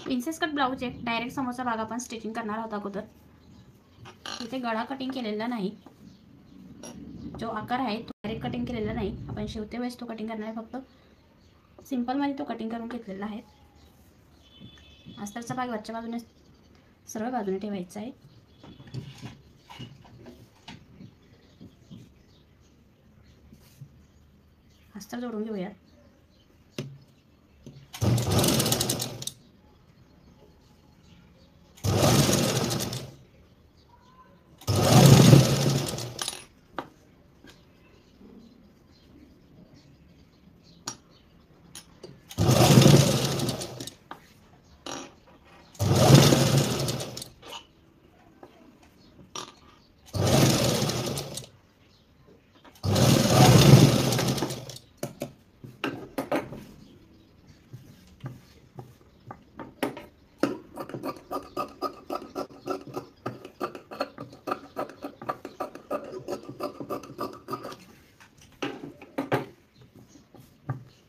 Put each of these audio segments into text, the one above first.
Princess cut blouse आहे, direct समोरचा भाग आपण स्टिचिंग करणार आहोत अगोदर. इथे गळा कटिंग केलेला नाही, जो आकार आहे तो डायरेक्ट कटिंग केलेला नाही, आपण शिवते वेळेस तो कटिंग करणार आहे. फक्त सिंपलमध्ये तो कटिंग करून घेतलेला आहे. अस्तरचा भाग वरच्या बाजूने सरळ बाजूने ठेवायचा आहे. अस्तर जोडून घेऊया.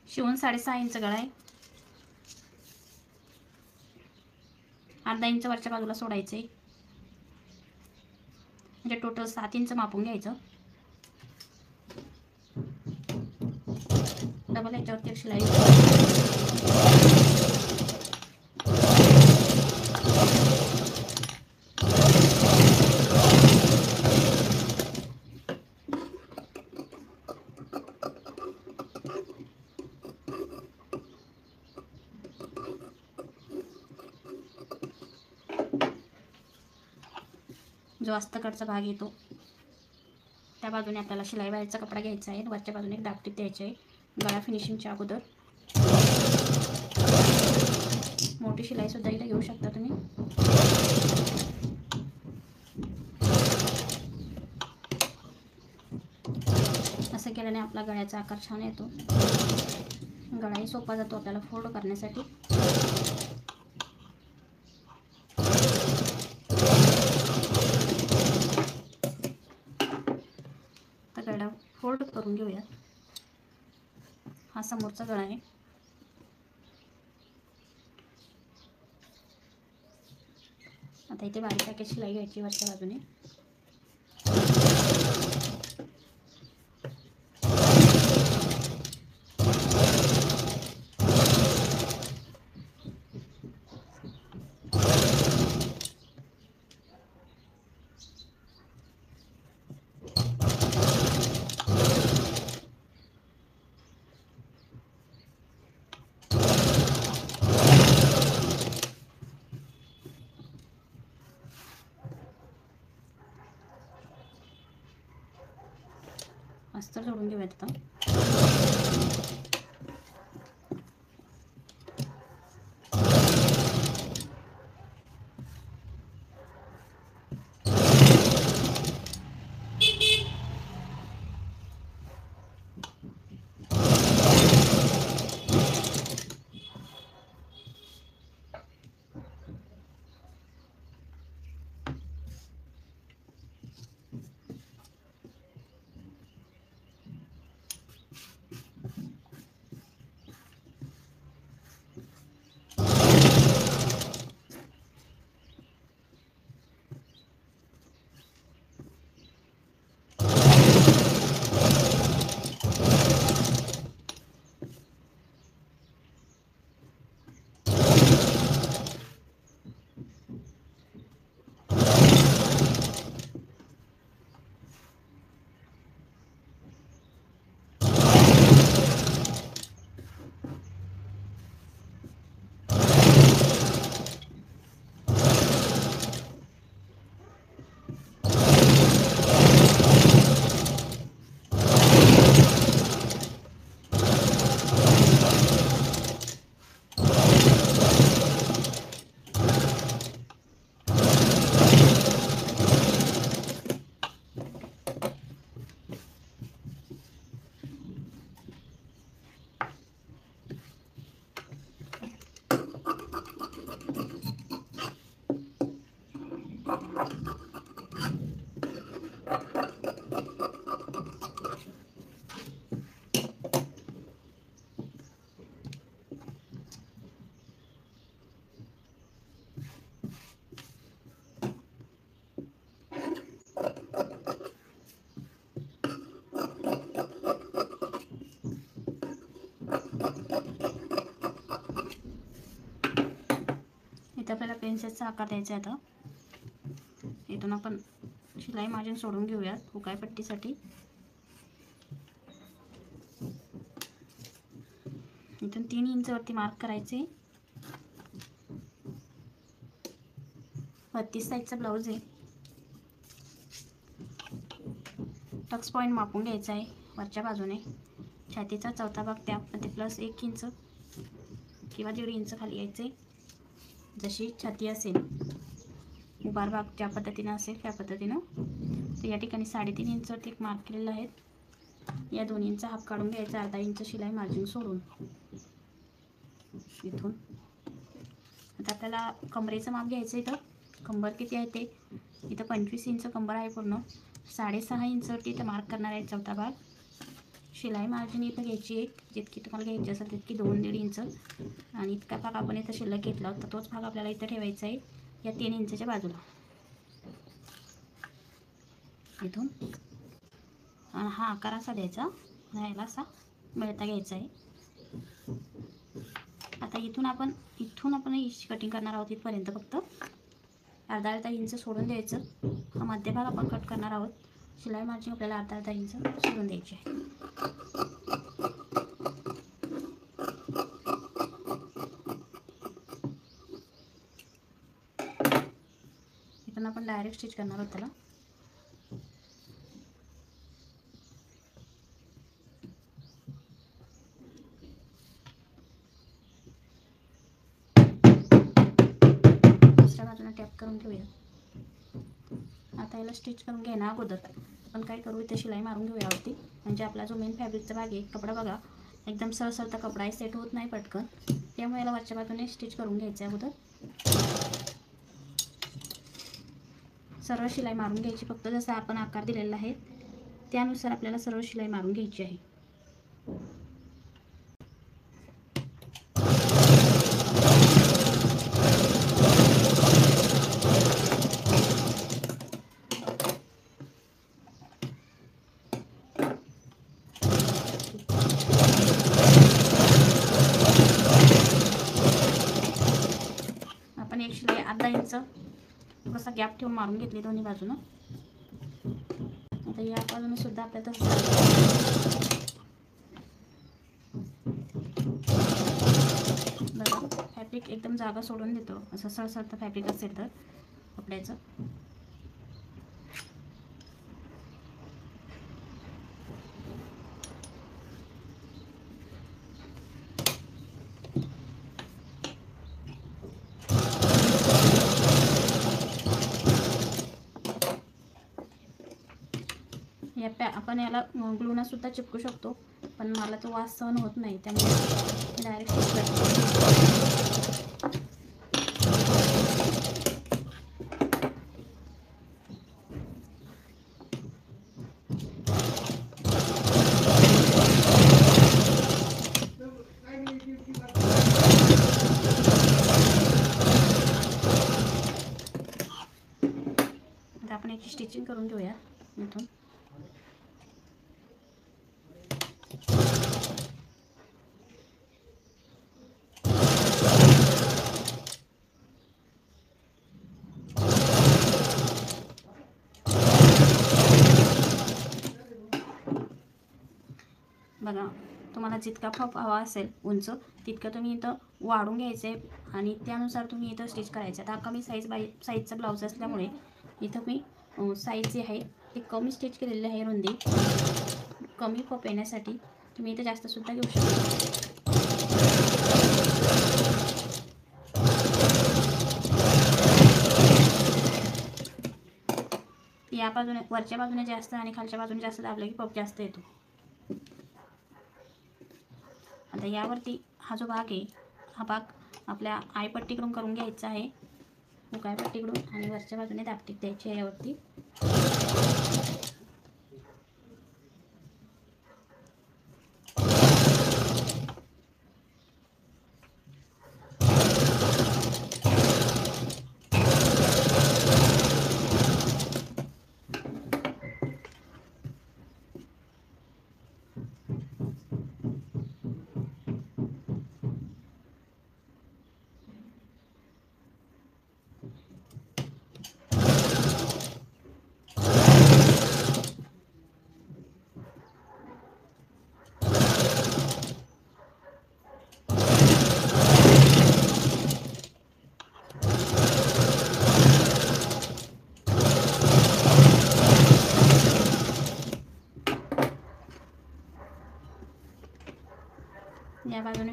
शिवून 6.5 इंच गळा आहे. अर्धा इंच वरच्या बाजूला सोडायचे, म्हणजे टोटल 7 इंच मापून घ्यायचं. डबल याच्यावरती एक शिलाई. जो अस्तकडचा भाग येतो त्या बाजूने आपल्याला शिलाई बाहेरचा कपडा घ्यायचा आहे, वरच्या बाजूने एक दाबटीप द्यायची आहे. गळा फिनिशिंगच्या अगोदर मोठी शिलाई सुद्धा इथे घेऊ शकता तुम्ही. असं केल्याने आपला गळ्याचा आकार छान येतो, गळाही सोपा जातो आपल्याला फोल्ड करण्यासाठी. तर गळा फोल्ड करून घेऊया. हा समोरचा गळा आहे. आता इथे बारीक टाके शिलाई घ्यायची वरच्या बाजूने. अस्तर जोडून घेऊयात आता. इथं आपल्याला प्रिन्सेसचा आकार द्यायचा आहे. आता इथून आपण शिलाई मार्जिन सोडून घेऊयात उकायपट्टीसाठी. इथून 3 इंचवरती मार्क करायचे. 32 साईजचा ब्लाऊज आहे. टक्स पॉईंट मापून घ्यायचा आहे वरच्या बाजूने. छातीचा चौथा भाग त्यामध्ये प्लस 1 इंच किंवा 1.5 इंच खाली यायचे. जशी छाती असेल, उभार भाग ज्या पद्धतीनं असेल त्या पद्धतीनं. तर या ठिकाणी 3.5 इंचवरती एक मार्क केलेला आहे. या 2 इंच हाफ काढून घ्यायचा, अर्धा इंच शिलाई मार्जिन सोडून. इथून आता आपल्याला कमरेचं माप घ्यायचं. इथं कंबर किती आहे ते, इथं 25 इंच कंबर आहे पूर्ण. 6.5 इंचवरती इथं मार्क करणार आहे चौथा भाग. शिलाई मार्जिन इथं घ्यायची एक, जितकी तुम्हाला घ्यायची असेल तितकी 2-1.5 इंच. आणि इतका भाग आपण इथं शिल्लक घेतला होता, तोच भाग आपल्याला इथं ठेवायचा आहे या 3 इंचच्या बाजूला. इथून हा आकार असा द्यायचा, ह्याला असा मिळता घ्यायचा आहे. आता इथून आपण कटिंग करणार आहोत. इथपर्यंत फक्त अर्धा इंच सोडून द्यायचं. हा मध्य भाग आपण कट करणार आहोत. शिलाई मार्जिन आपल्याला अर्धा इंच सोडून द्यायची आहे. इथून आपण डायरेक्ट स्टिच करणार आहोत त्याला. दुसऱ्या बाजूने टॅप करून घेऊया. आता याला स्टिच करून घेण्या अगोदर आपण काय करू, इथे शिलाई मारून घेऊया होती. म्हणजे आपला जो मेन फॅब्रिकचा भाग आहे, कपडा बघा एकदम सरसरता कपडा आहे, सेट होत नाही पटकन. त्यामुळे याला वरच्या बाजूने स्टिच करून घ्यायचं आहे अगोदर. सरळ शिलाई मारून घ्यायची, फक्त जसा आपण आकार दिलेला आहे त्यानुसार आपल्याला सरळ शिलाई मारून घ्यायची आहे. आपण एक शिलाई अर्धा इंच थोडासा गॅप ठेवून मारून घेतली दोन्ही बाजूनं. आता या बाजूने सुद्धा आपल्याला बघा फॅब्रिक एकदम जागा सोडून देतो, असं सरसरतं फॅब्रिक असेल तर कपड्याचं. आपण याला ग्लूना सुद्धा चिपकू शकतो, पण मला तो वास सहन होत नाही, त्यामुळे डायरेक्ट आता आपण याची स्टिचिंग करून घेऊया. इथून बघा, तुम्हाला जितका फॉप हवा असेल उंच तितकं तुम्ही इथं वाढून घ्यायचं आहे आणि त्यानुसार तुम्ही इथं स्टिच करायचं. आता कमी साईजचा ब्लाऊज असल्यामुळे इथं मी साईज जी आहे ती कमी स्टिच केलेली आहे. रुंदी कमी फॉप येण्यासाठी तुम्ही इथं जास्तसुद्धा घेऊ शकता. या बाजूने वरच्या बाजूने जास्त आणि खालच्या बाजूने जास्त दाबलं की पप जास्त येतो. आता यावरती हा जो भाग आहे, हा भाग आपल्या आयपट्टीकडून करून घ्यायचा आहे, उकायपट्टीकडून, आणि वरच्या बाजूने दाबटीक द्यायची आहे यावरती.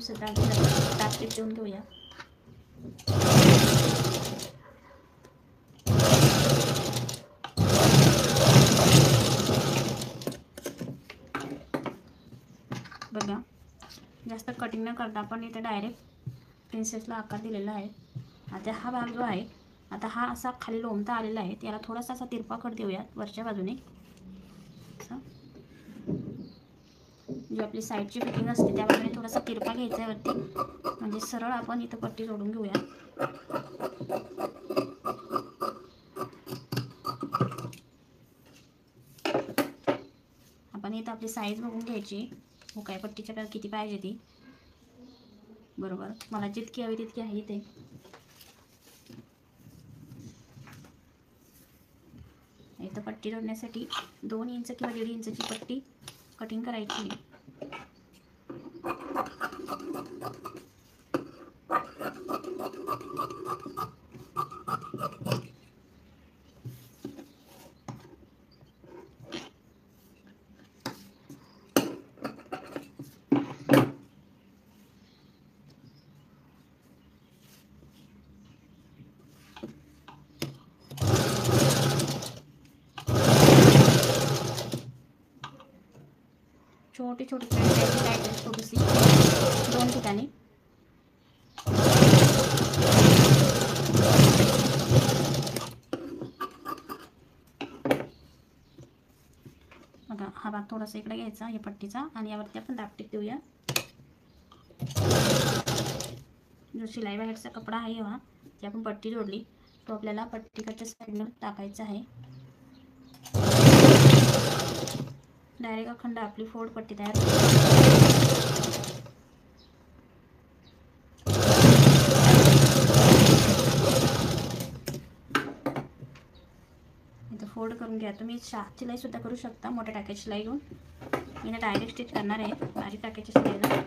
सुद्धा टाकटीप देऊन घेऊया. बघा, जास्त कटिंग न करता आपण इथे डायरेक्ट प्रिन्सेसला आकार दिलेला आहे. आता हा भाग जो आहे, आता हा असा खाली लोंबता आलेला आहे, त्याला थोडासा असा तिरपा कट देऊयात वरच्या बाजूने. जी आपली साईडची फिटिंग असते त्या बाजूने थोडासा तिरपा घ्यायचा आहे वरती, म्हणजे सरळ आपण इथं पट्टी जोडून घेऊया. आपण इथं आपली साईज बघून घ्यायची, हुकाई पट्टीच्या आपल्याला किती पाहिजे ती. बरोबर, मला जितकी हवी तितकी आहे इथे. इथं पट्टी जोडण्यासाठी 2 इंच किंवा 1.5 इंचची पट्टी कटिंग करायची. छोटी छोटी थोडीशी 2 ठिकाणी. बघा, हा भाग थोडासा इकडे घ्यायचा या पट्टीचा आणि यावरती आपण दाबटीप देऊया. जो शिलाई बाहेरचा कपडा आहे हा, ती आपण पट्टी जोडली, तो आपल्याला पट्टीकडच्या साईडनं टाकायचा आहे. डायरेक्ट अखंड आपली फोल्ड पट्टी तयार होते. इथं फोल्ड करून घ्या. तुम्ही शार्प शिलाई सुद्धा करू शकता मोठ्या टाक्याची शिलाई घेऊन. मी ना डायरेक्ट स्टिच करणार आहे बारीक टाक्याच्या शिलाईला.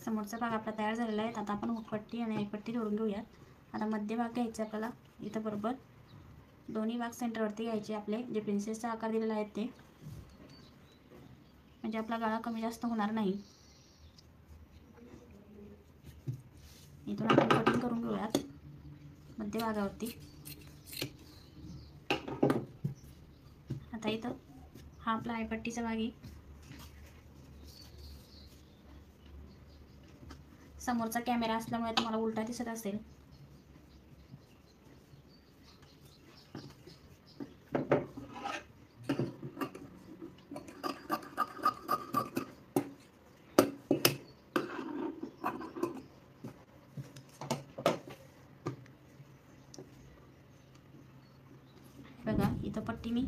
समोरचा भाग आपला तयार झालेला आहे. आता आपण हुकपट्टी आणि आईपट्टी जोडून घेऊयात. आता मध्य भाग घ्यायचा आपल्याला, इथं बरोबर दोन्ही भाग सेंटरवरती घ्यायचे आपले, जे प्रिन्सेसचा आकार दिलेला आहे ते, म्हणजे आपला गळा कमी जास्त होणार नाही. इथून आपण कटिंग करून घेऊयात मध्य भागावरती. आता इथं हा आपला आईपट्टीचा भाग आहे. समोरचा कॅमेरा असल्यामुळे तुम्हाला उलटा दिसत असेल. बघा, इथं पट्टी मी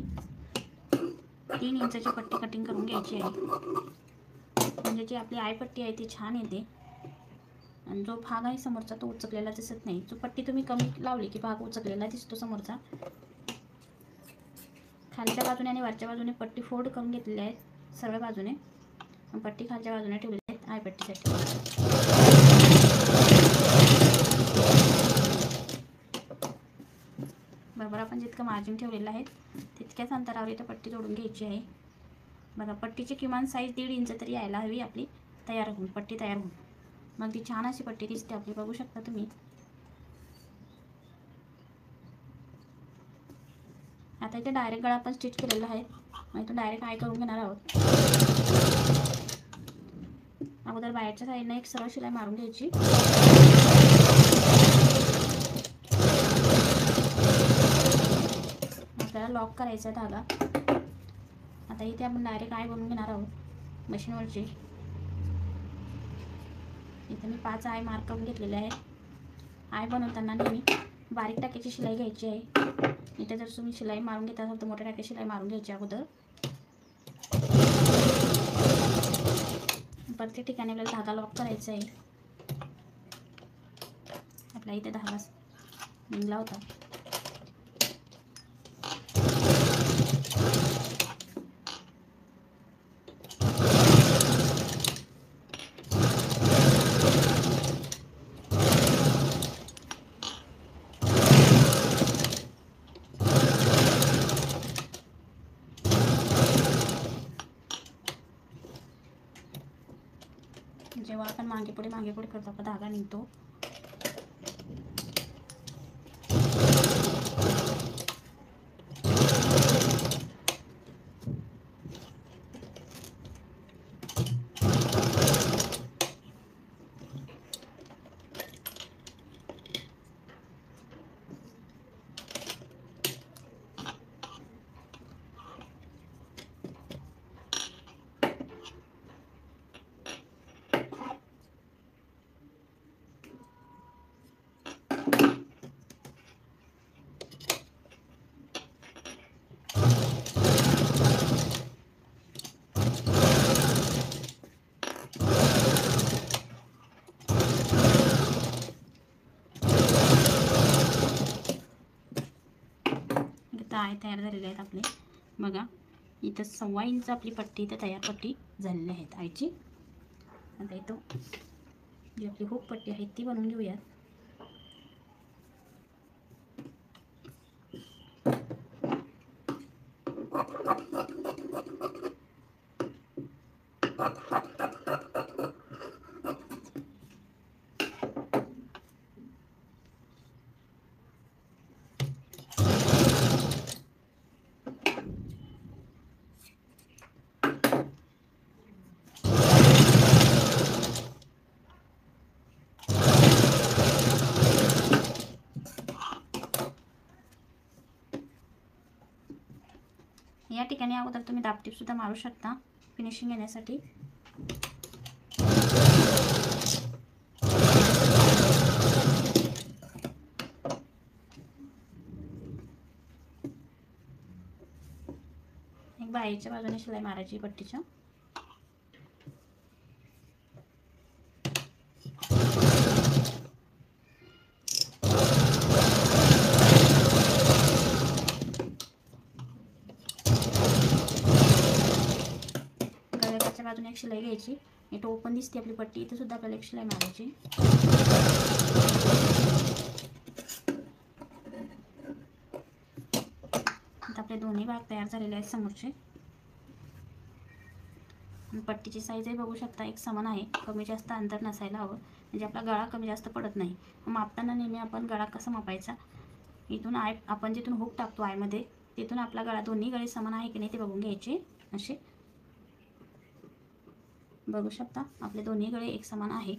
3 इंचाची पट्टी कटिंग करून घ्यायची आहे, म्हणजे जी आपली आईपट्टी आहे ती छान येते आणि जो भाग आहे समोरचा तो उचकलेला दिसत नाही. जो पट्टी तुम्ही कमी लावली की भाग उचकलेला दिसतो समोरचा. खालच्या बाजूने आणि वरच्या बाजूने पट्टी फोल्ड करून घेतलेली आहे सर्व बाजूने, पट्टी खालच्या बाजूने ठेवलेली आहे आईपट्टीसाठी. बरोबर आपण जितकं मार्जिन ठेवलेलं आहे तितक्याच अंतरावर इथं पट्टी जोडून घ्यायची आहे. बघा, पट्टीची किमान साईज 1.5 इंच तरी यायला हवी आपली तयार होऊन, पट्टी तयार होऊन. मग ती छान अशी पट्टी दिसते आपली, बघू शकता तुम्ही. आता इथे डायरेक्ट गळा आपण स्टिच केलेला आहे, मग इथून डायरेक्ट आय करून घेणार आहोत. अगोदर बाहेरच्या साईडने एक सरळ शिलाई मारून घ्यायची. आपल्याला लॉक करायचा धागा. आता इथे आपण डायरेक्ट आय बनवून घेणार आहोत मशीनवरची. इथे मी 5 आय मार्क करून घेतलेले आहेत. आय बनवताना नेहमी बारीक टाक्याची शिलाई घ्यायची आहे. इथे जर तुम्ही शिलाई मारून घेता असाल तर मोठ्या टाक्याची शिलाई मारून घ्यायची अगोदर. प्रत्येक ठिकाणी आपल्याला धागा लॉक करायचा आहे. आपला इथे धागा निघला होता. मागे पुढे करतो आपला धागा निघतो. ताळे तयार झालेले आहेत आपले. बघा इथं 1.25 इंच आपली पट्टी इथं तयार पट्टी झालेली आहेत आईची. आता इथं जी आपली हुक पट्टी आहे ती बनवून घेऊयात. या ठिकाणी अगोदर तुम्ही दाबटीप सुद्धा मारू शकता फिनिशिंग येण्यासाठी. एक बाहेरच्या बाजूने शिलाई मारायची पट्टीच्या. बाजूने एक शिलाई घ्यायची. इथं ओपन दिसते आपली पट्टी, इथे सुद्धा आपल्याला एक शिलाई मारायची. आता आपले दोन्ही भाग तयार झालेले आहेत समोरचे. पट्टीची साईजही बघू शकता एक समान आहे, कमी जास्त अंतर नसायला हवं म्हणजे आपला गळा कमी जास्त पडत नाही. मापताना नेहमी आपण गळा कसा मापायचा, इथून आपण जिथून हुक टाकतो आयमध्ये तिथून आपला गळा दोन्ही गळे समान आहे की नाही ते बघून घ्यायचे. असे बघू शकता आपले दोन्ही गळे एक समान आहे.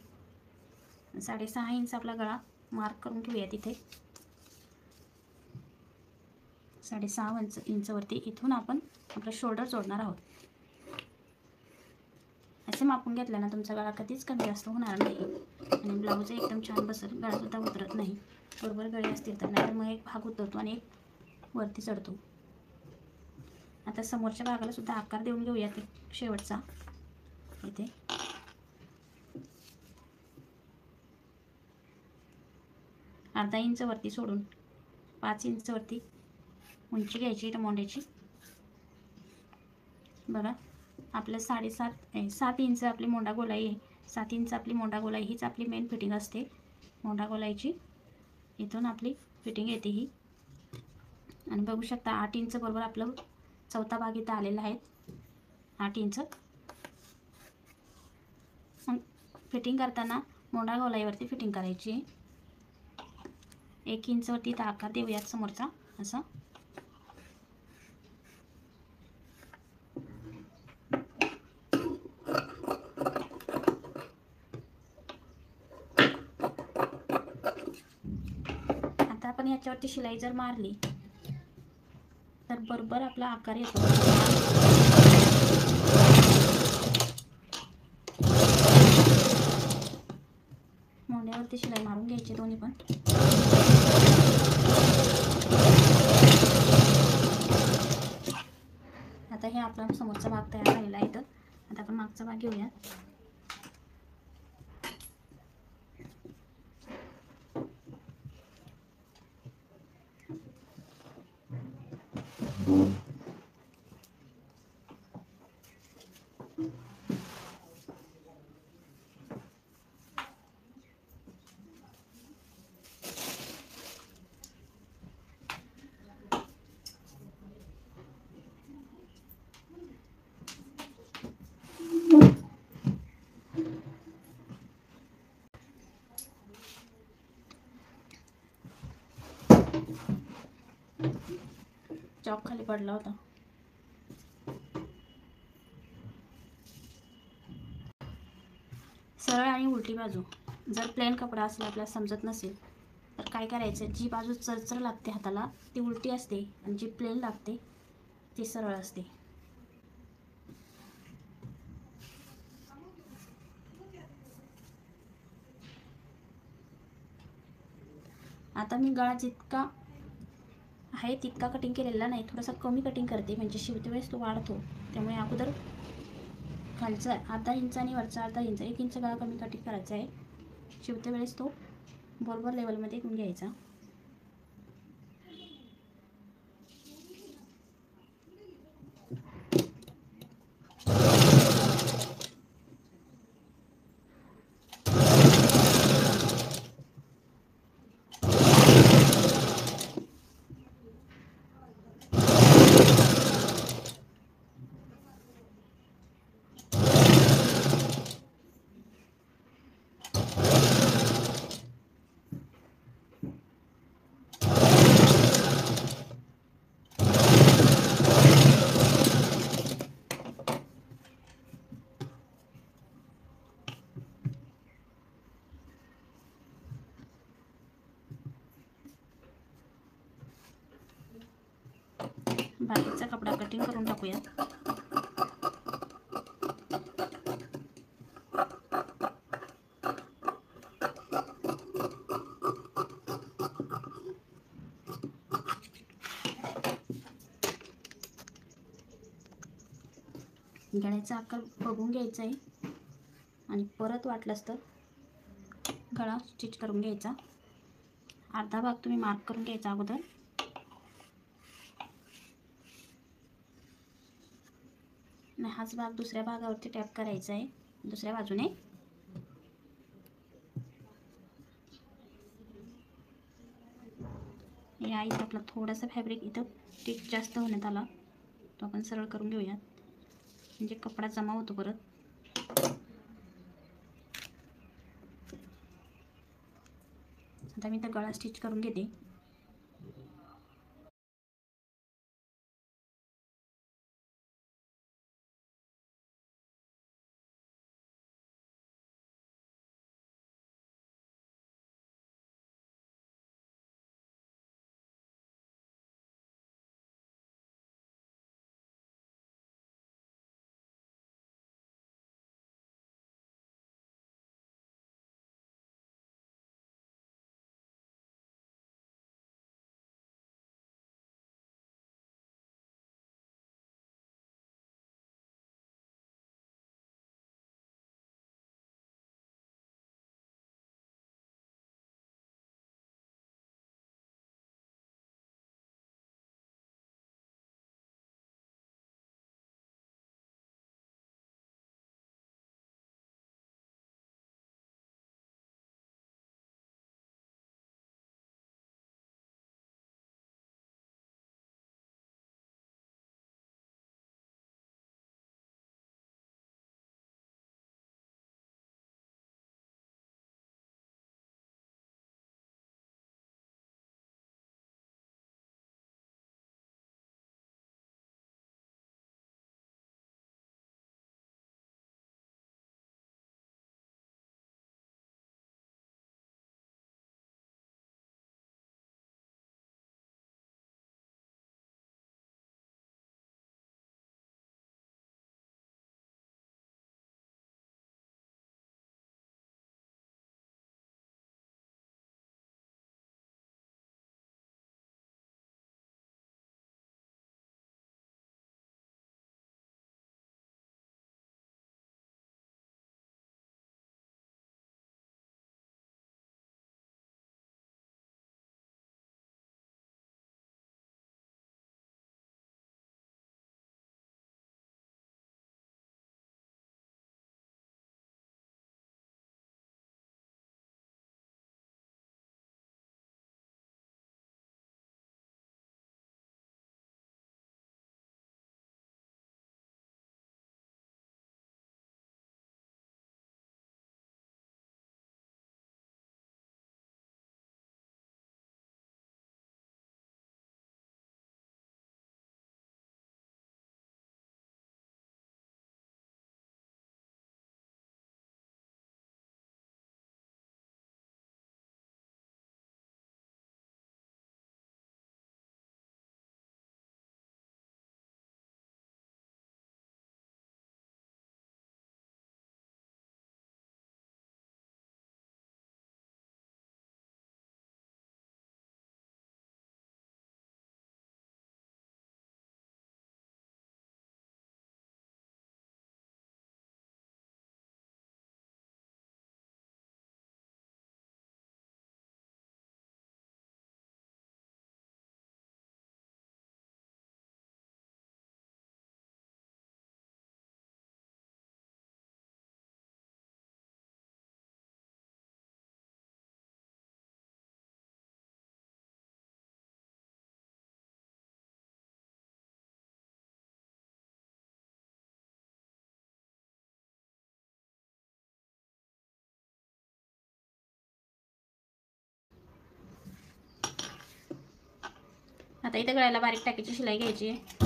6.5 इंच आपला गळा मार्क करून घेऊया. तिथे 6.5 इंचवरती इथून आपण आपला शोल्डर जोडणार आहोत. असे मापून घेतलं ना तुमचा गळा कधीच कमी जास्त होणार नाही आणि ब्लाऊज एकदम छान बसेल. गळासुद्धा उतरत नाही. बरोबर गळे असतील तर, नाहीतर मग एक भाग उतरतो आणि एक वरती चढतो. आता समोरच्या भागाला सुद्धा आकार देऊन घेऊया शेवटचा. इथे अर्धा इंच वरती सोडून 5 इंच वरती उंची घ्यायची मोंड्याची. बघा आपलं 7 इंच आपली मोंडा गोलाई आहे. 7 इंच आपली मोंडा गोलाई हीच आपली मेन फिटिंग असते मोंडा गोलाईची. इथून आपली फिटिंग येते ही. आणि बघू शकता 8 इंच बरोबर आपलं चौथा भाग इथं आलेला आहे. 8 इंच. फिटिंग करताना मोंडा गोलाईवरती फिटिंग करायची. 1 इंच वरती इथं आकार देऊयात समोरचा असा. आता आपण याच्यावरती शिलाई जर मारली तर बरोबर आपला आकार येतो. मोंड्यावरती शिलाई मारून घ्यायची दोन्ही पण. आता हे आपला समोरचा भाग तयार झालेला आहे. आता आपण मागचा भाग घेऊया. चॉक खाली पडला होता. सरळ आणि उलटी बाजू. जर प्लेन कपडा असेल आपल्याला समजत नसेल तर काय करायचं, जी बाजू चरचर लागते हाताला ती उलटी असते आणि जी प्लेन लागते ती सरळ असते. आता मी गळा जितका आहे तितका कटिंग केलेला नाही, थोडासा कमी कटिंग करते म्हणजे शिवते वेळेस तो वाढतो. त्यामुळे अगोदर खालचा अर्धा इंच आणि वरचा अर्धा इंच, 1 इंच गळा कमी कटिंग करायचा आहे. शिवते वेळेस तो बरोबर लेवलमध्ये घेऊन घ्यायचा. बाकीचा कपडा कटिंग करून टाकूया. गळ्याचा आकार बघून घ्यायचा आहे आणि परत वाटलंच तर गळा स्टिच करून घ्यायचा. अर्धा भाग तुम्ही मार्क करून घ्यायचा अगोदर. आणि हाच भाग दुसऱ्या भागावरती टॅप करायचा आहे दुसऱ्या बाजूने. या इथं आपला थोडासा फॅब्रिक इथं टिक जास्त होण्यात आला, तो आपण सरळ करून घेऊयात म्हणजे कपडा जमा होतो परत. आता मी इथं गळा स्टिच करून घेते. आता इथे गळ्याला बारीक टाकीची शिलाई घ्यायची आहे.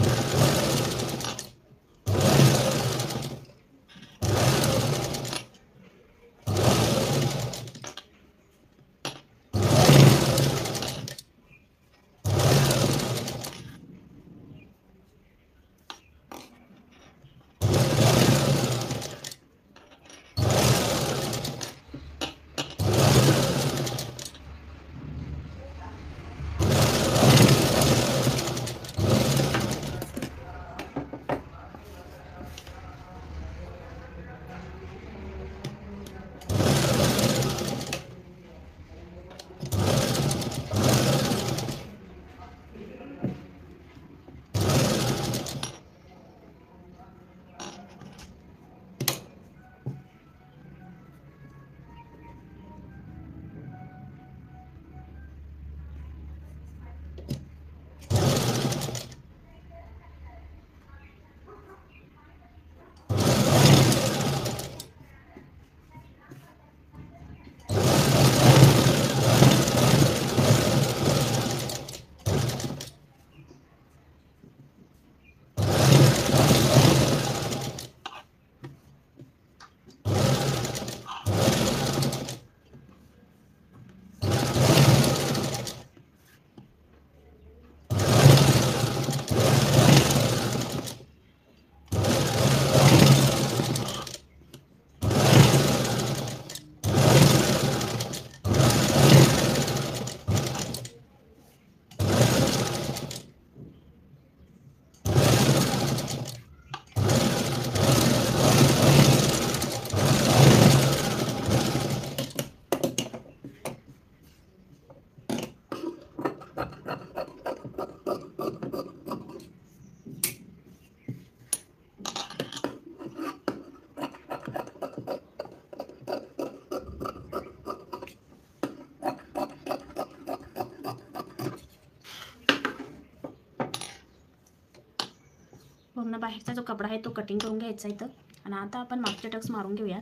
पूर्ण बाहेरचा जो कपडा आहे तो कटिंग करून घ्यायचा इथं. आणि आता आपण मागचे टक्स मारून घेऊया.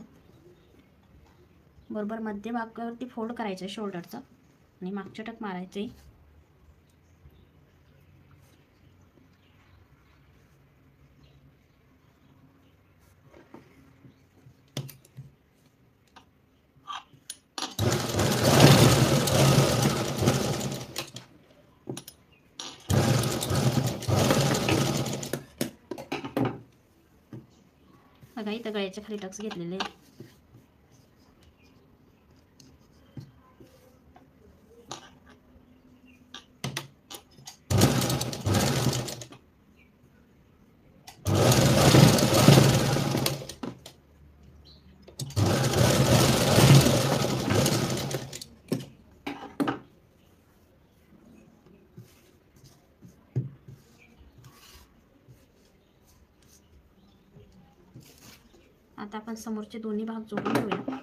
बरोबर मध्यभागावरती फोल्ड करायचं आहे शोल्डरचं आणि मागचे टक मारायचे. बघा इथं गळ्याच्या खाली टक्स घेतलेले. आता आपण समोरचे दोन्ही भाग जोडून घेऊया.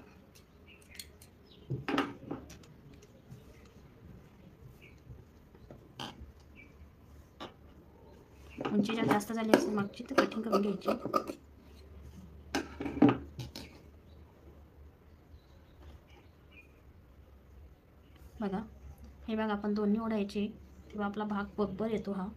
उंची जर जास्त झाली असेल मागची तर कटिंग करून घ्यायची. बघा हे भाग आपण दोन्ही ओढायचे तेव्हा आपला भाग बरोबर येतो हा.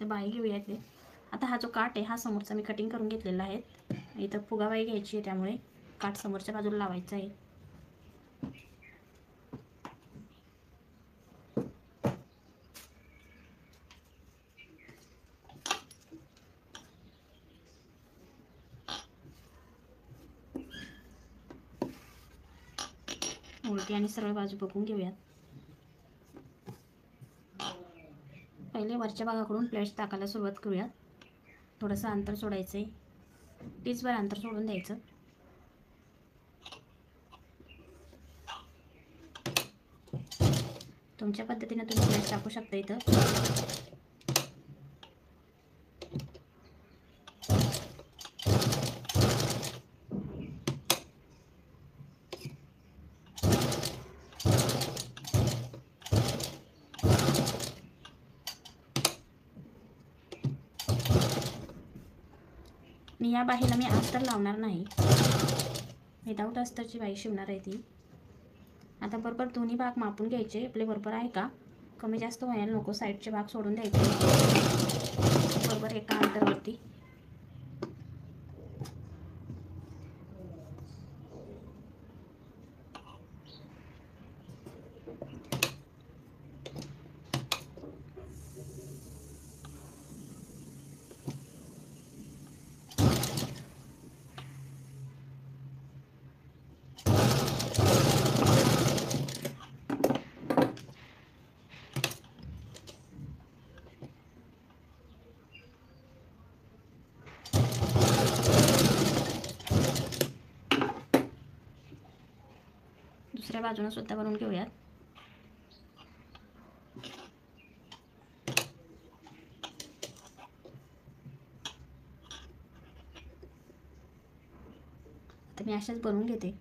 बाई घेऊया इथे. आता हा जो काठ आहे हा समोरचा मी कटिंग करून घेतलेला आहे. इथं फुगाबाई घ्यायची आहे त्यामुळे काठ समोरच्या बाजूला लावायचा आहे. उलटी आणि सरळ बाजू बघून घेऊयात. पहिले वरच्या भागाकडून प्लेट्स टाकायला सुरुवात करूयात. थोडंसं अंतर सोडायचं आहे, टीचभर अंतर सोडून द्यायचं. तुमच्या पद्धतीने तुम्ही प्लेट्स टाकू शकता इथं. आणि या बाहीला मी अस्तर लावणार नाही, विदाऊट अस्तरची बाही शिवणार आहे ती. आता बरोबर दोन्ही भाग मापून घ्यायचे, आपले बरोबर आहे का, कमी जास्त व्हायला नको, साईडचे भाग सोडून द्यायचे बरोबर एका अंतरावरती. दुसऱ्या बाजूने सुद्धा करून घेऊयात. आता मी अशाच बनवून घेते.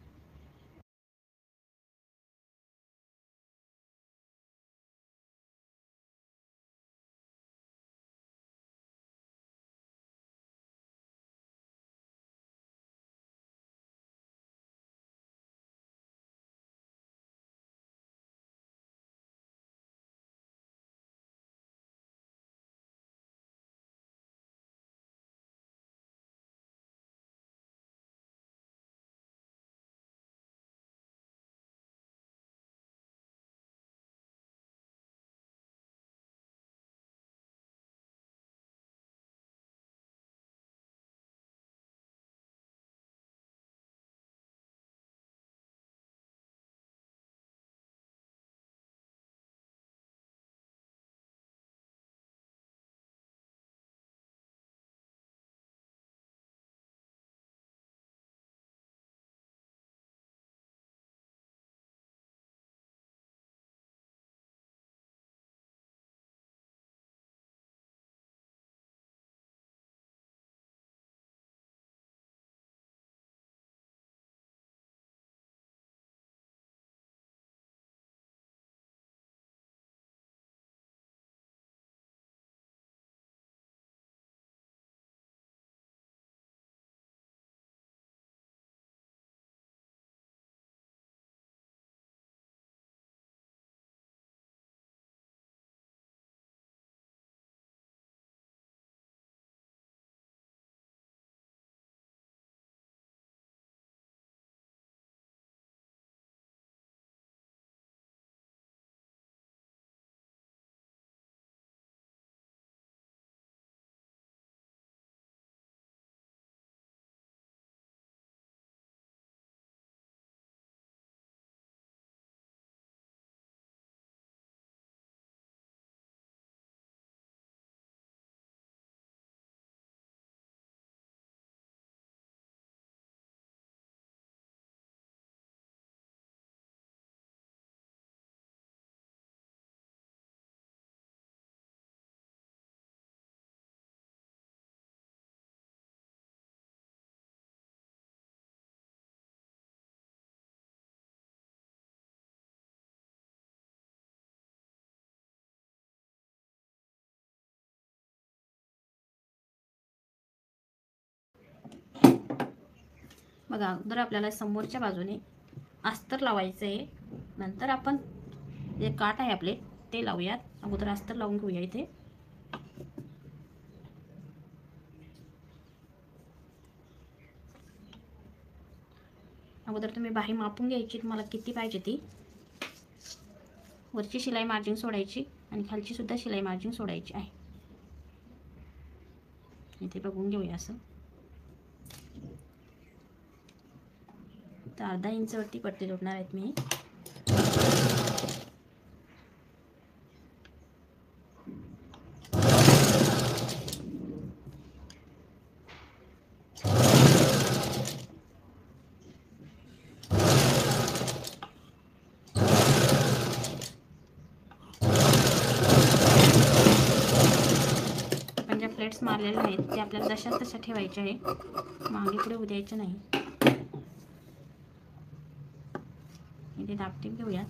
बघा, अगोदर आपल्याला समोरच्या बाजूने अस्तर लावायचं आहे, नंतर आपण जे काठ आहे आपले ते लावूयात. अगोदर अस्तर लावून घेऊया इथे. अगोदर तुम्ही बाही मापून घ्यायची, तुम्हाला किती पाहिजे ती. वरची शिलाई मार्जिन सोडायची आणि खालची सुद्धा शिलाई मार्जिन सोडायची आहे. इथे बघून घेऊया असं. तर अर्धा इंचवरती पट्टी जोडणार आहेत मी. प्लेट्स मारलेल्या आहेत ते आपल्याला जशाच तशा ठेवायचे आहे, मागे पुढे होऊ द्यायचे नाही. इथे दाबटीप घेऊया.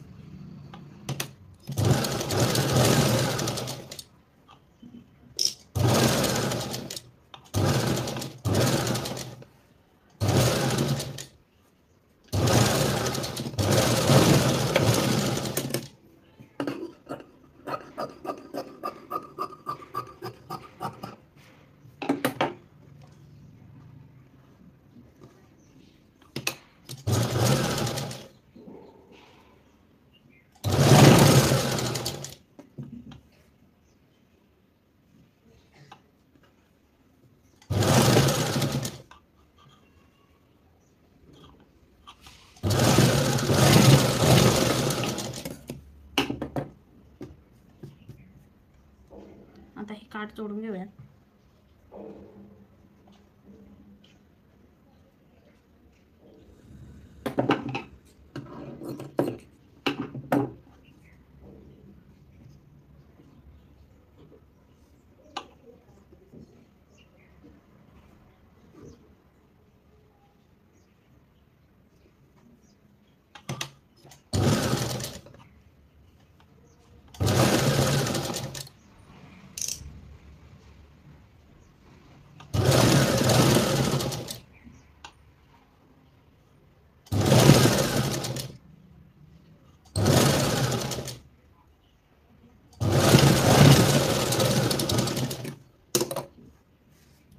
आता हे काठ जोडून घेऊया.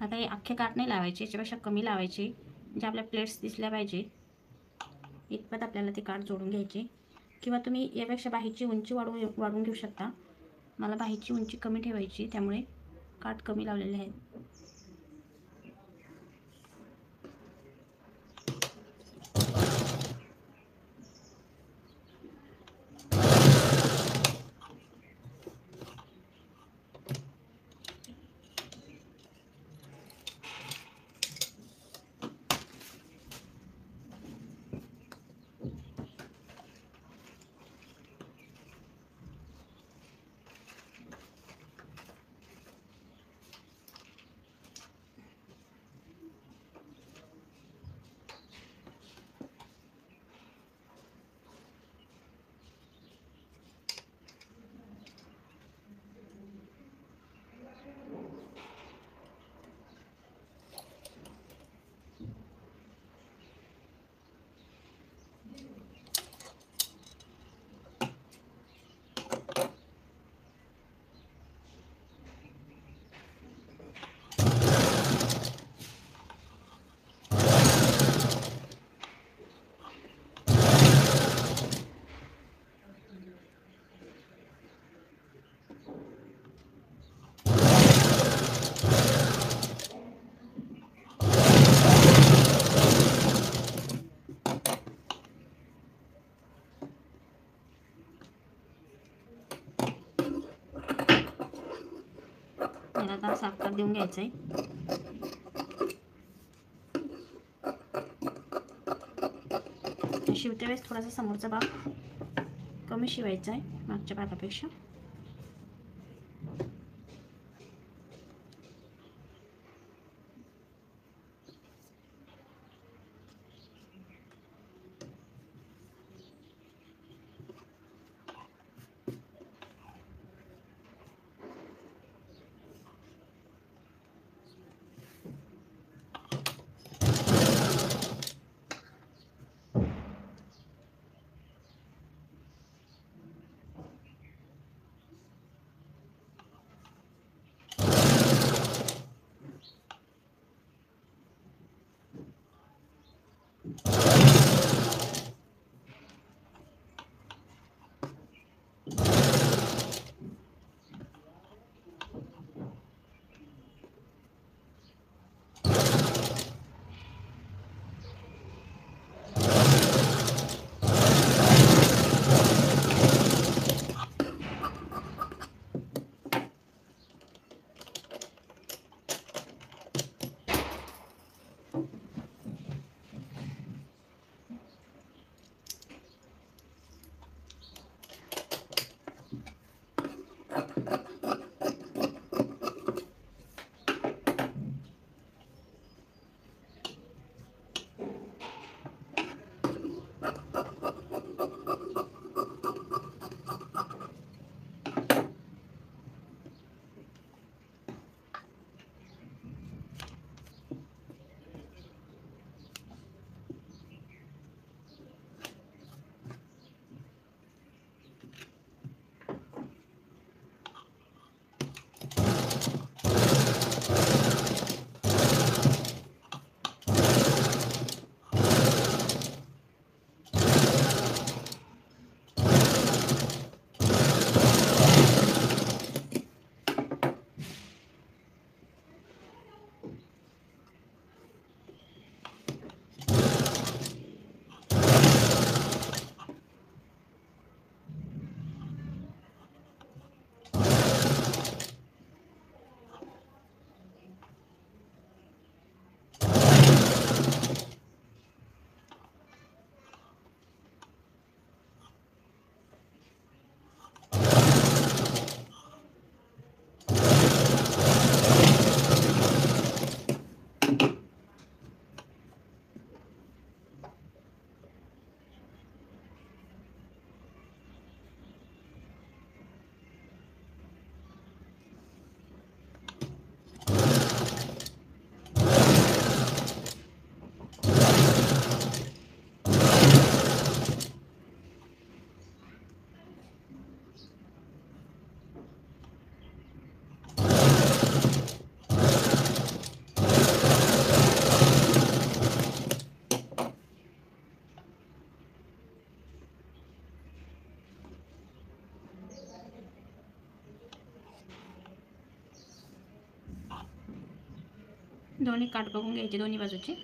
आता हे अख्खे काठ नाही लावायचे, याच्यापेक्षा कमी लावायचे, जे आपल्या प्लेट्स दिसल्या पाहिजे इतपत आपल्याला ते काठ जोडून घ्यायचे. किंवा तुम्ही यापेक्षा बाहीची उंची वाढवून घेऊ शकता. मला बाहीची उंची कमी ठेवायची, त्यामुळे काठ कमी लावलेले आहेत. याला आता साखर देऊन घ्यायचं आहे. शिवते वेळेस थोडासा समोरचा भाग कमी शिवायचा आहे मागच्या भागापेक्षा. दोन्ही काट बघून घ्यायचे दोन्ही बाजूचे.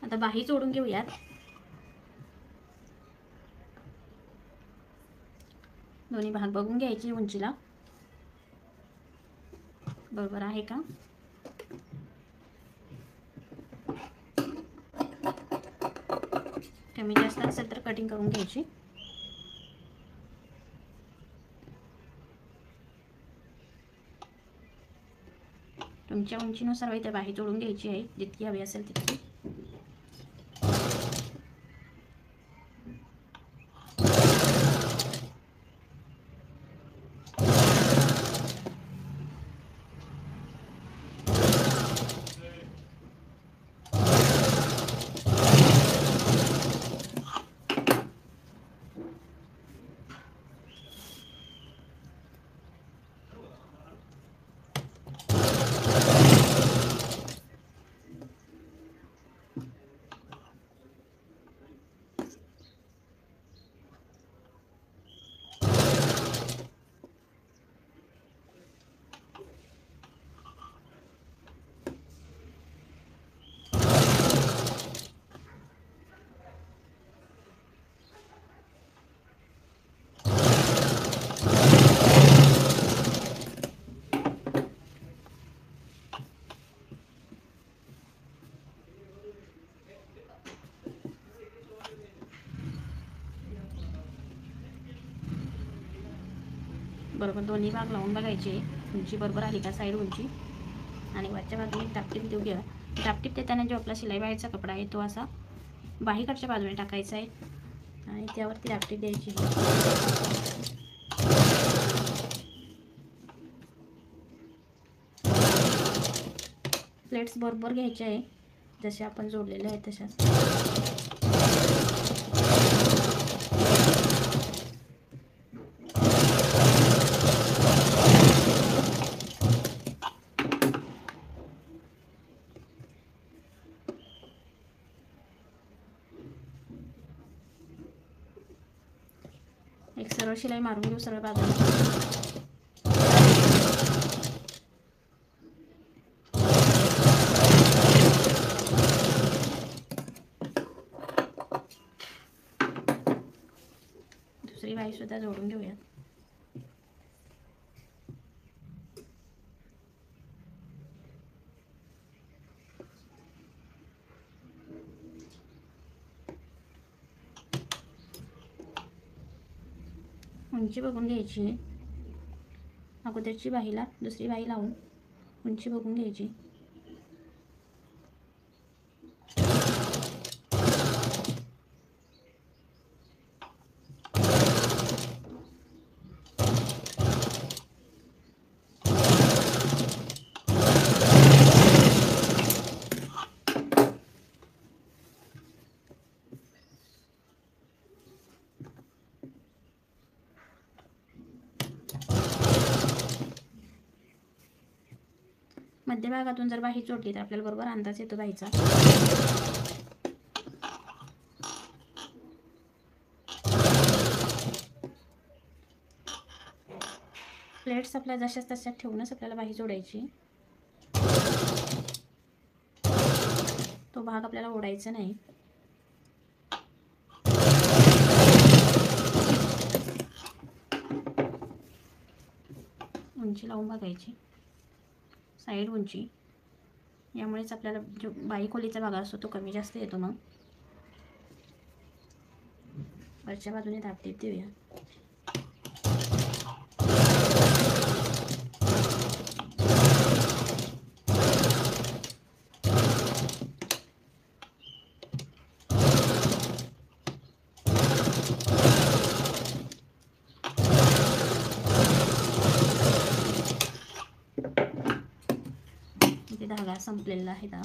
आता बाही जोडून घेऊयात. दोन्ही भाग बघून घ्यायचे उंचीला बरोबर आहे का. कमी जास्त असेल तर कटिंग करून घ्यायची. तुमच्या उंचीनुसार इथे बाही जोडून घ्यायची आहे, जितकी हवी असेल तितकी. बरोबर दोन्ही भाग लावून बघायचे, उंची बरोबर आली का साईड उंची. आणि वरच्या बाजूने टापटीप देऊ घ्या. टापटीप देताना जो आपला शिलाई बाहेरचा कपडा आहे तो असा बाहीकडच्या बाजूने टाकायचा आहे आणि त्यावरती टापटीप द्यायची. प्लेट्स बरोबर घ्यायचे आहे, जसे आपण जोडलेले आहेत तशाच. एक सरळ शिलाई मारून घेऊ सरळ बाजूला. दुसरी बाही सुद्धा जोडून घेऊया. उंची बघून घ्यायची. अगोदरची बाहीला दुसरी बाही लावून उंची बघून घ्यायची. मध्यभागातून जर बाही जोडली तर आपल्याला बरोबर अंदाज येतो बाहीचा. प्लेट्स आपल्या जशाच तशात ठेवूनच आपल्याला बाही जोडायची. तो भाग आपल्याला ओढायचा नाही. उंची लावून बघायची, साईड उंची. यामुळेच आपल्याला जो बाही खोलीचा भाग असतो तो कमी जास्त येतो. मग वरच्या बाजूने दाबटीप देऊया. धागा संपलेला आहे ना.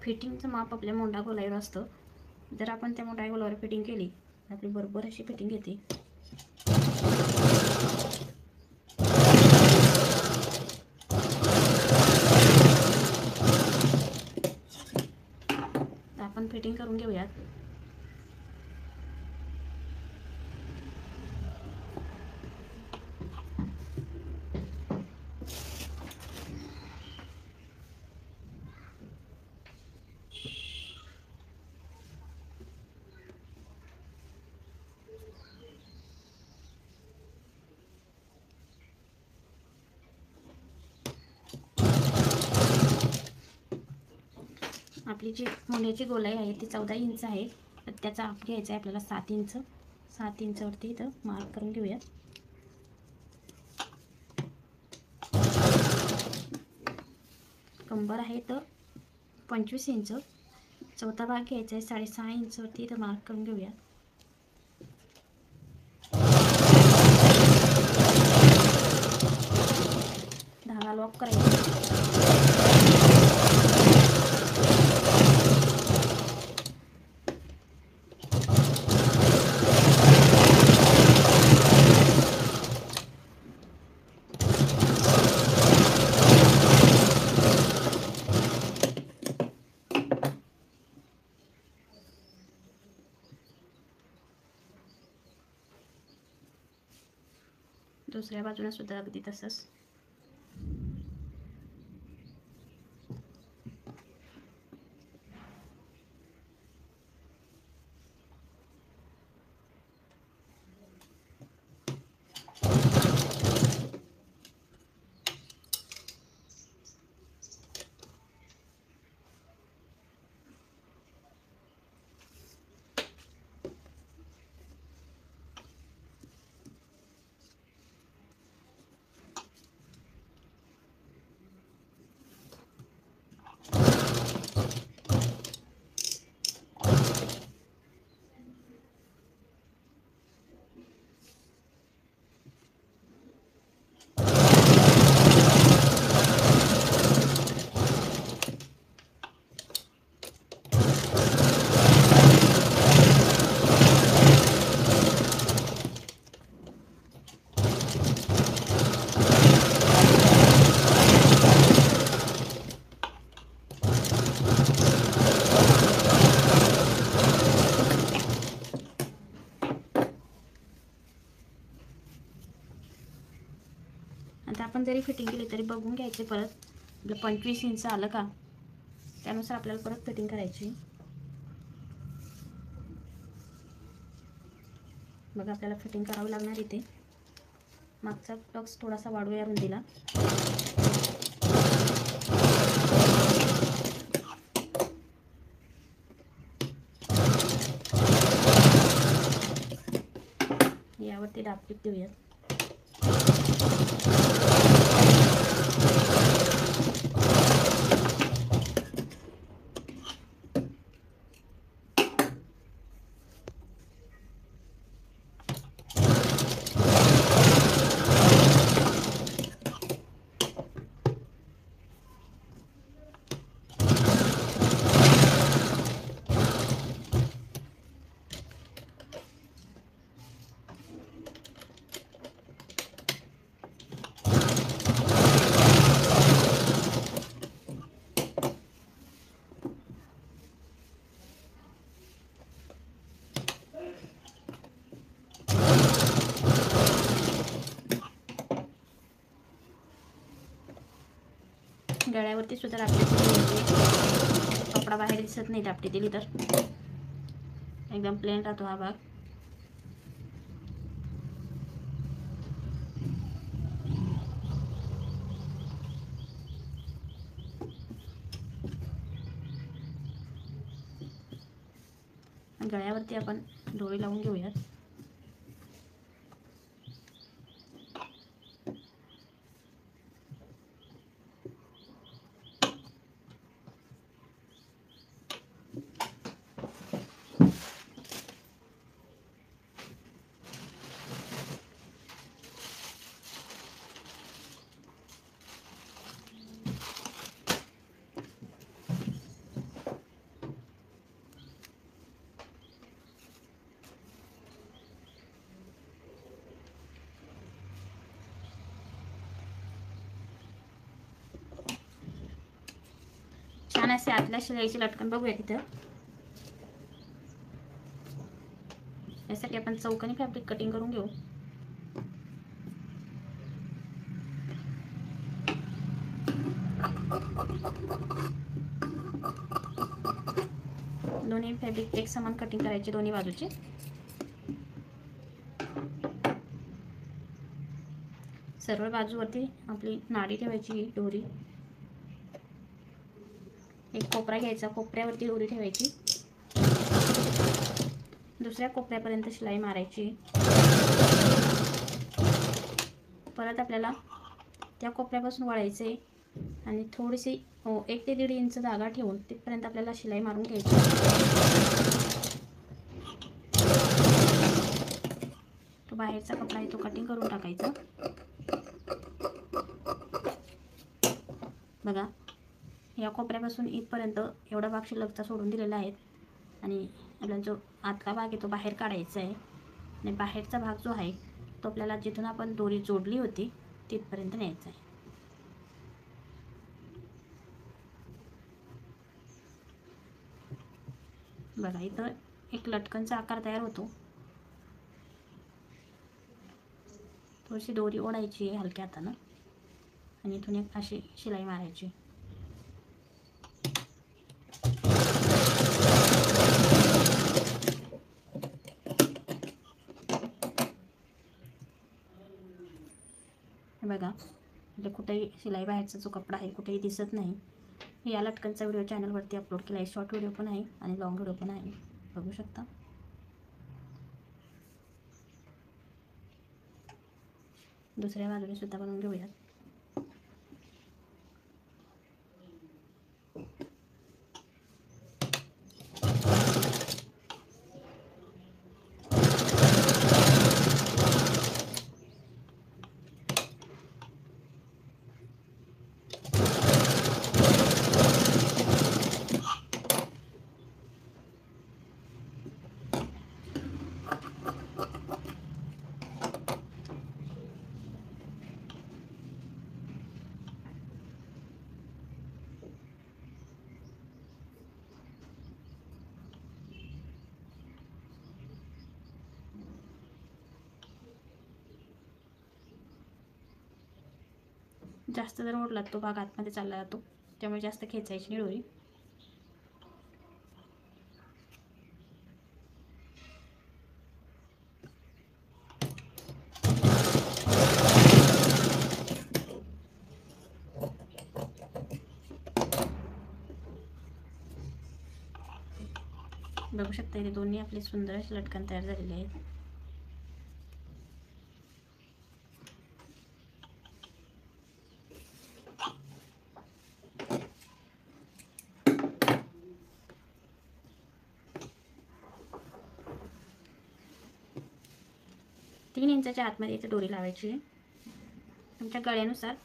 फिटिंगचं माप आपल्या मोंडा गोलावर असतं. जर आपण त्या मोंडा गोलावर फिटिंग केली तर आपली बरोबर अशी फिटिंग येते. आपण फिटिंग करून घेऊयात. आपली जी मोंड्याची गोलाई आहे ती 14 इंच आहे. तर त्याचा आप घ्यायचा आहे आपल्याला 7 इंच. 7 इंचवरती इथं मार्क करून घेऊया. कंबर आहे तर 25 इंच. चौथा भाग घ्यायचा आहे 6.5 इंचवरती इथं मार्क करून घेऊया. धागा लॉक करायचा. दुसऱ्या बाजूने सुद्धा अगदी तसंच. आता आपण जरी फिटिंग केली तरी बघून घ्यायचे परत. आपलं 25 इंच आलं का त्यानुसार आपल्याला परत फिटिंग करायची. बघा आपल्याला फिटिंग करावी लागणार इथे. मागचा टक्स थोडासा वाढूया रुंदीला. यावरती डापटीप देऊयात. गळ्यावरती सुद्धा रापटी दिली, कपडा बाहेर दिसत नाही रापटी दिली तर. एकदम प्लेन राहतो हा भाग. गळ्यावरती आपण दोरी लावून घेऊयात. छान असे आतल्या शिलाईचे लटकन बघूया तिथं. यासाठी आपण चौकोनी फॅब्रिक कटिंग करून घेऊ. दोन्ही फॅब्रिक एक समान कटिंग करायचे दोन्ही बाजूचे. सरळ बाजूवरती आपली नाडी ठेवायची दोरी. एक कोपरा घ्यायचा, कोपऱ्यावरती दोरी ठेवायची, दुसऱ्या कोपऱ्यापर्यंत शिलाई मारायची. परत आपल्याला त्या कोपऱ्यापासून वळायचे आणि थोडीशी 1 ते 1.5 इंच जागा ठेवून तिथपर्यंत आपल्याला शिलाई मारून घ्यायची. तो बाहेरचा कपडा आहे तो कटिंग करून टाकायचा. बघा, या कोपऱ्यापासून इथपर्यंत एवढा भाग शिल्लकचा सोडून दिलेला आहे आणि आपल्याला जो आतला भाग आहे तो बाहेर काढायचा आहे. आणि बाहेरचा भाग जो आहे तो आपल्याला जिथून आपण दोरी जोडली होती तिथपर्यंत न्यायचा आहे. बघा, इथं एक लटकनचा आकार तयार होतो. थोडीशी दोरी ओढायची आहे हलक्या हातानं आणि इथून एक अशी शिलाई मारायची. बघा, म्हणजे कुठेही शिलाई बाहेरचा जो कपडा आहे कुठेही दिसत नाही. या लटकनचा व्हिडिओ चॅनलवरती अपलोड केला आहे. शॉर्ट व्हिडिओ पण आहे आणि लॉंग व्हिडिओ पण आहे, बघू शकता. दुसऱ्या बाजूने सुद्धा बनवून घेऊयात. जास्त जर ओढला तो भाग आतमध्ये चालला जातो, त्यामुळे जास्त खेचायची नाही दोरी. बघू शकता इथे दोन्ही आपले सुंदर असे लटकन तयार झालेले आहेत. तीन इंचाच्या आतमध्ये इथे दोरी लावायची आहे. तुमच्या गळ्यानुसार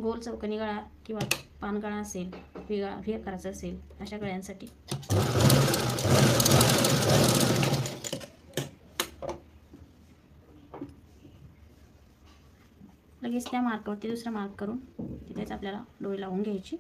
गोल चौकोनी गळा किंवा पान गळा असेल, व्ही आकाराचा असेल, अशा गळ्यांसाठी लगेच त्या मार्कवरती दुसरा मार्क करून तिथेच आपल्याला दोरी लावून घ्यायची.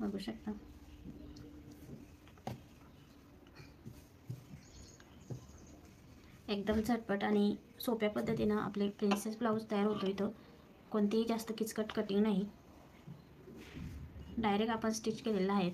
बघू शकता. एकदम झटपट आणि सोप्या पद्धतीनं आपले प्रिन्सेस ब्लाऊज तयार होतो. इथं कोणतीही जास्त किचकट कटिंग नाही, डायरेक्ट आपण स्टिच केलेलं आहे.